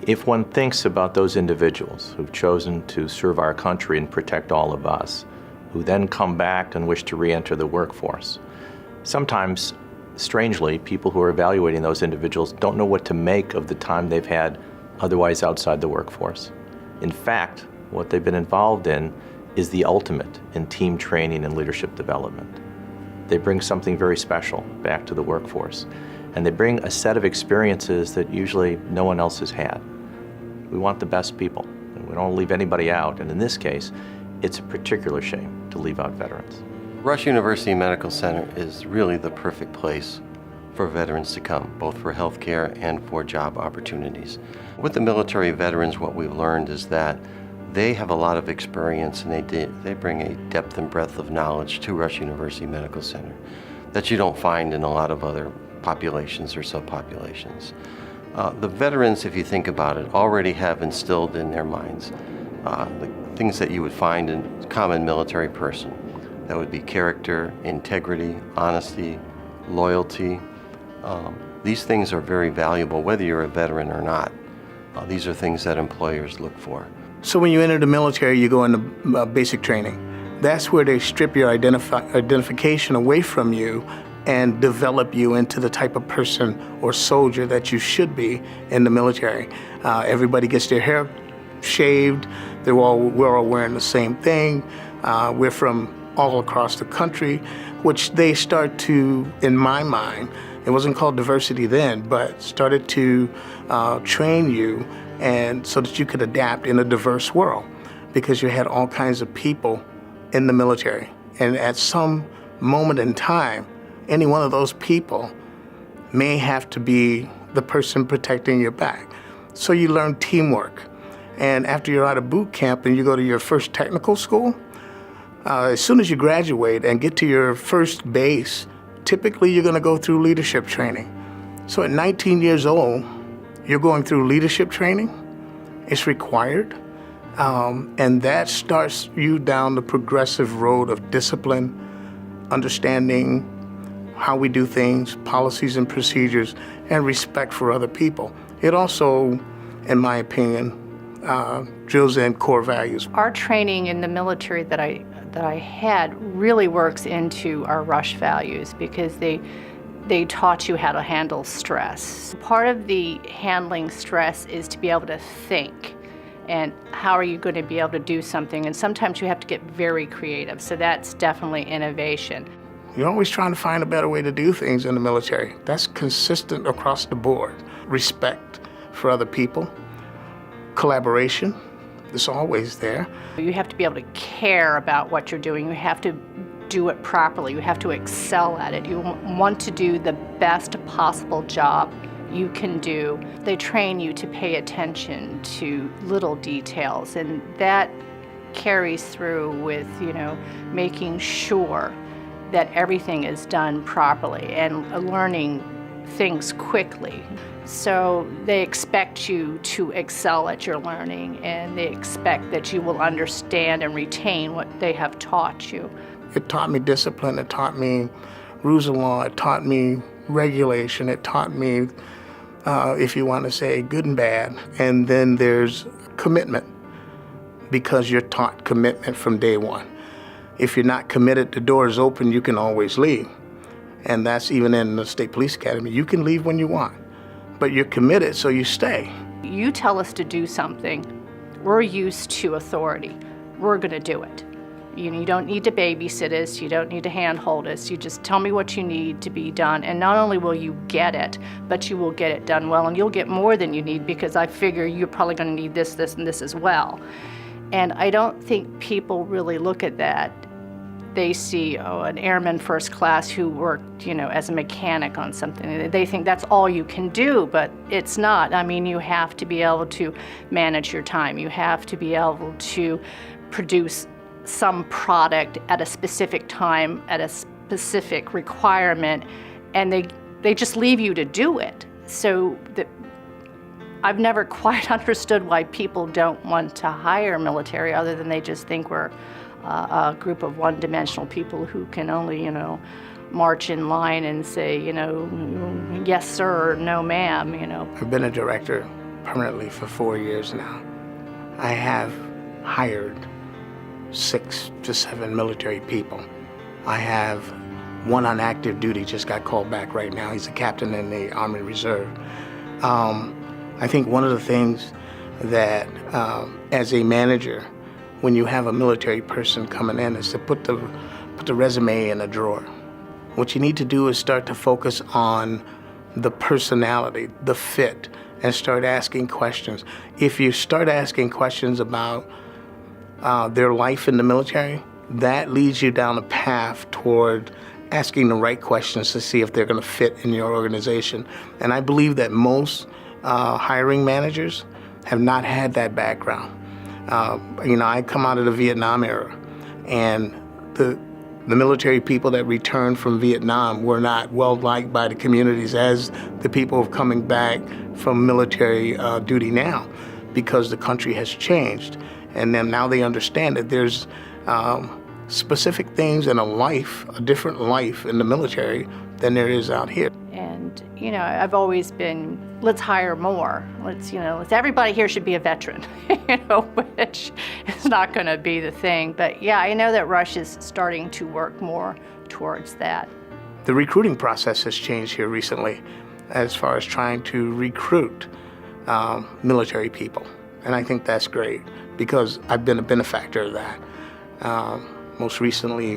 If one thinks about those individuals who've chosen to serve our country and protect all of us, who then come back and wish to re-enter the workforce, sometimes, strangely, people who are evaluating those individuals don't know what to make of the time they've had otherwise outside the workforce. In fact, what they've been involved in is the ultimate in team training and leadership development. They bring something very special back to the workforce, and they bring a set of experiences that usually no one else has had. We want the best people, and we don't leave anybody out, and in this case, it's a particular shame to leave out veterans. Rush University Medical Center is really the perfect place for veterans to come, both for healthcare and for job opportunities. With the military veterans, what we've learned is that they have a lot of experience, and they bring a depth and breadth of knowledge to Rush University Medical Center that you don't find in a lot of other populations or subpopulations. The veterans, if you think about it, already have instilled in their minds the things that you would find in a common military person. That would be character, integrity, honesty, loyalty. These things are very valuable, whether you're a veteran or not. These are things that employers look for. So when you enter the military, you go into basic training. That's where they strip your identification away from you and develop you into the type of person or soldier that you should be in the military. Everybody gets their hair shaved. We're all wearing the same thing. We're from all across the country, which they start to, in my mind, it wasn't called diversity then, but started to train you and so that you could adapt in a diverse world, because you had all kinds of people in the military. And at some moment in time, any one of those people may have to be the person protecting your back. So you learn teamwork. And after you're out of boot camp and you go to your first technical school, as soon as you graduate and get to your first base, typically you're gonna go through leadership training. So at 19 years old, you're going through leadership training. It's required. And that starts you down the progressive road of discipline, understanding how we do things, policies and procedures, and respect for other people. It also, in my opinion, drills in core values. Our training in the military that I had really works into our Rush values, because they taught you how to handle stress. Part of the handling stress is to be able to think, and how are you going to be able to do something, and sometimes you have to get very creative, so that's definitely innovation. You're always trying to find a better way to do things in the military. That's consistent across the board. Respect for other people, collaboration, it's always there. You have to be able to care about what you're doing. You have to do it properly. You have to excel at it. You want to do the best possible job you can do. They train you to pay attention to little details, and that carries through with, making sure that everything is done properly and learning things quickly. So they expect you to excel at your learning, and they expect that you will understand and retain what they have taught you. It taught me discipline, it taught me rules of law, it taught me regulation, it taught me, if you want to say, good and bad. And then there's commitment, because you're taught commitment from day one. If you're not committed, the door is open, you can always leave. And that's even in the State Police Academy. You can leave when you want, but you're committed, so you stay. You tell us to do something, we're used to authority. We're going to do it. You don't need to babysit us, you don't need to handhold us, you just tell me what you need to be done, and not only will you get it, but you will get it done well, and you'll get more than you need, because I figure you're probably going to need this, this, and this as well. And I don't think people really look at that. They see, an airman first class who worked, as a mechanic on something. They think that's all you can do, but it's not. I mean, you have to be able to manage your time. You have to be able to produce some product at a specific time, at a specific requirement, and they just leave you to do it. So I've never quite understood why people don't want to hire military, other than they just think we're a group of one-dimensional people who can only, march in line and say, yes, sir, or no, ma'am, I've been a director permanently for 4 years now. I have hired 6 to 7 military people. I have one on active duty, just got called back right now. He's a captain in the Army Reserve. I think one of the things that as a manager, when you have a military person coming in, is to put the resume in a drawer. What you need to do is start to focus on the personality, the fit, and start asking questions. If you start asking questions about their life in the military, that leads you down a path toward asking the right questions to see if they're going to fit in your organization. And I believe that most hiring managers have not had that background. I come out of the Vietnam era, and the military people that returned from Vietnam were not well liked by the communities as the people coming back from military duty now, because the country has changed. And then now they understand that there's specific things in a different life in the military than there is out here. And, I've always been, let's hire more. Let's everybody here should be a veteran, which is not going to be the thing. But yeah, I know that Rush is starting to work more towards that. The recruiting process has changed here recently as far as trying to recruit military people. And I think that's great because I've been a benefactor of that. Most recently,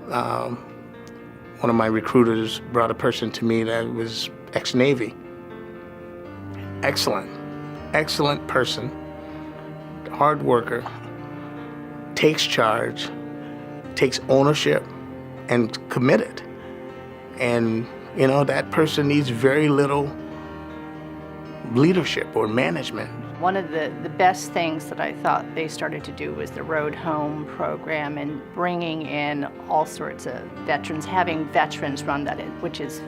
one of my recruiters brought a person to me that was ex-Navy. Excellent person, hard worker, takes charge, takes ownership, and committed. And, that person needs very little leadership or management. One of the best things that I thought they started to do was the Road Home program and bringing in all sorts of veterans, having veterans run that, which is,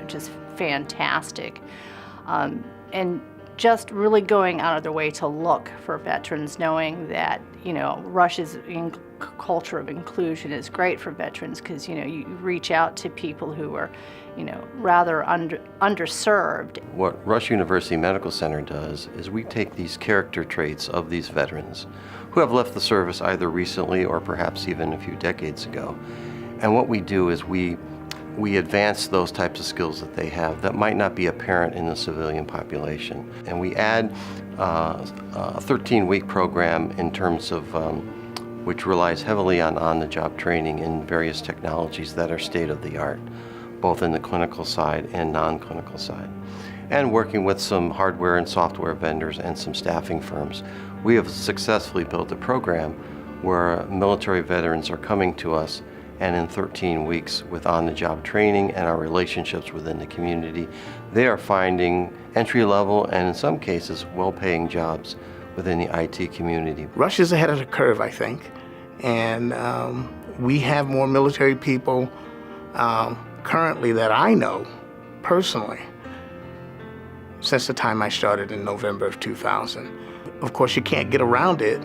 just fantastic. And just really going out of their way to look for veterans, knowing that, Rush's culture of inclusion is great for veterans because, you reach out to people who are, rather underserved. What Rush University Medical Center does is we take these character traits of these veterans who have left the service either recently or perhaps even a few decades ago. And what we do is we advance those types of skills that they have that might not be apparent in the civilian population. And we add a 13-week program in terms of which relies heavily on on-the-job training in various technologies that are state-of-the-art, both in the clinical side and non-clinical side. And working with some hardware and software vendors and some staffing firms, we have successfully built a program where military veterans are coming to us, and in 13 weeks with on-the-job training and our relationships within the community, they are finding entry-level and in some cases well-paying jobs within the IT community. Rush is ahead of the curve, I think, and we have more military people currently that I know personally since the time I started in November of 2000. Of course, you can't get around it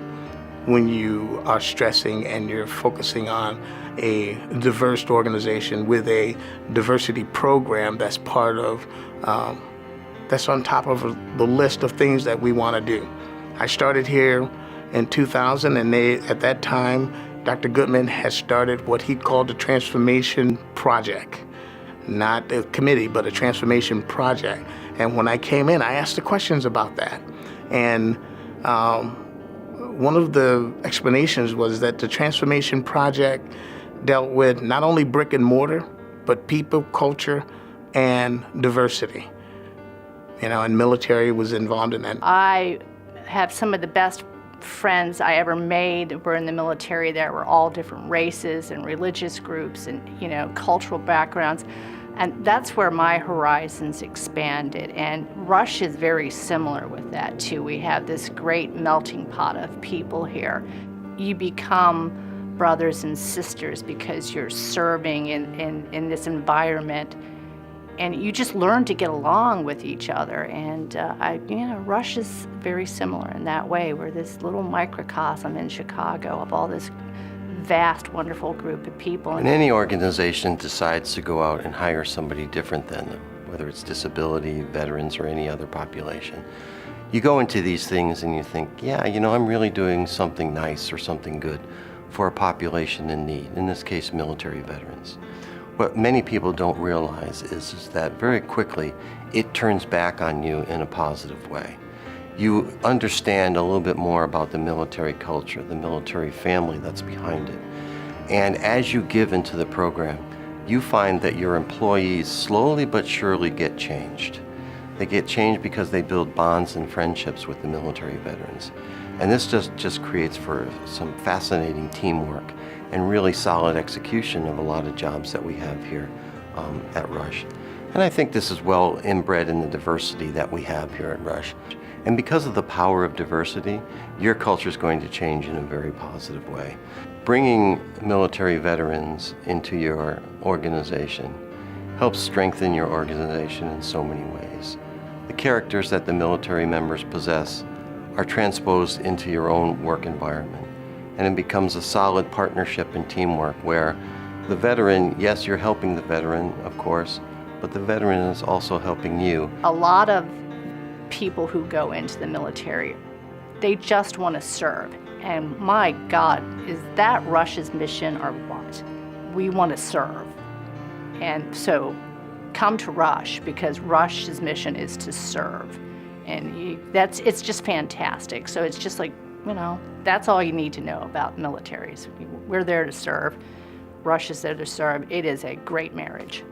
when you are stressing and you're focusing on a diverse organization with a diversity program that's part of, that's on top of the list of things that we want to do. I started here in 2000, and at that time, Dr. Goodman had started what he called the Transformation Project. Not a committee, but a transformation project. And when I came in, I asked the questions about that. And one of the explanations was that the transformation project dealt with not only brick and mortar, but people, culture, and diversity. And military was involved in that. I have some of the best friends I ever made were in the military. There were all different races and religious groups and, cultural backgrounds. And that's where my horizons expanded. And Rush is very similar with that, too. We have this great melting pot of people here. You become brothers and sisters because you're serving in this environment. And you just learn to get along with each other. And Rush is very similar in that way. We're this little microcosm in Chicago of all this vast, wonderful group of people. When any organization decides to go out and hire somebody different than them, whether it's disability, veterans, or any other population, You go into these things and you think, yeah, I'm really doing something nice or something good for a population in need, in this case, military veterans. What many people don't realize is that very quickly it turns back on you in a positive way. You understand a little bit more about the military culture, the military family that's behind it. And as you give into the program, you find that your employees slowly but surely get changed. They get changed because they build bonds and friendships with the military veterans. And this just creates for some fascinating teamwork and really solid execution of a lot of jobs that we have here at Rush. And I think this is well inbred in the diversity that we have here at Rush. And because of the power of diversity, your culture is going to change in a very positive way. Bringing military veterans into your organization helps strengthen your organization in so many ways. The characters that the military members possess are transposed into your own work environment, and it becomes a solid partnership and teamwork where the veteran, yes, you're helping the veteran, of course, but the veteran is also helping you. A lot of people who go into the military, they just want to serve. And my God, is that Rush's mission or what? We want to serve. And so come to Rush, because Rush's mission is to serve. And it's just fantastic. So it's just like, that's all you need to know about militaries. We're there to serve. Rush is there to serve. It is a great marriage.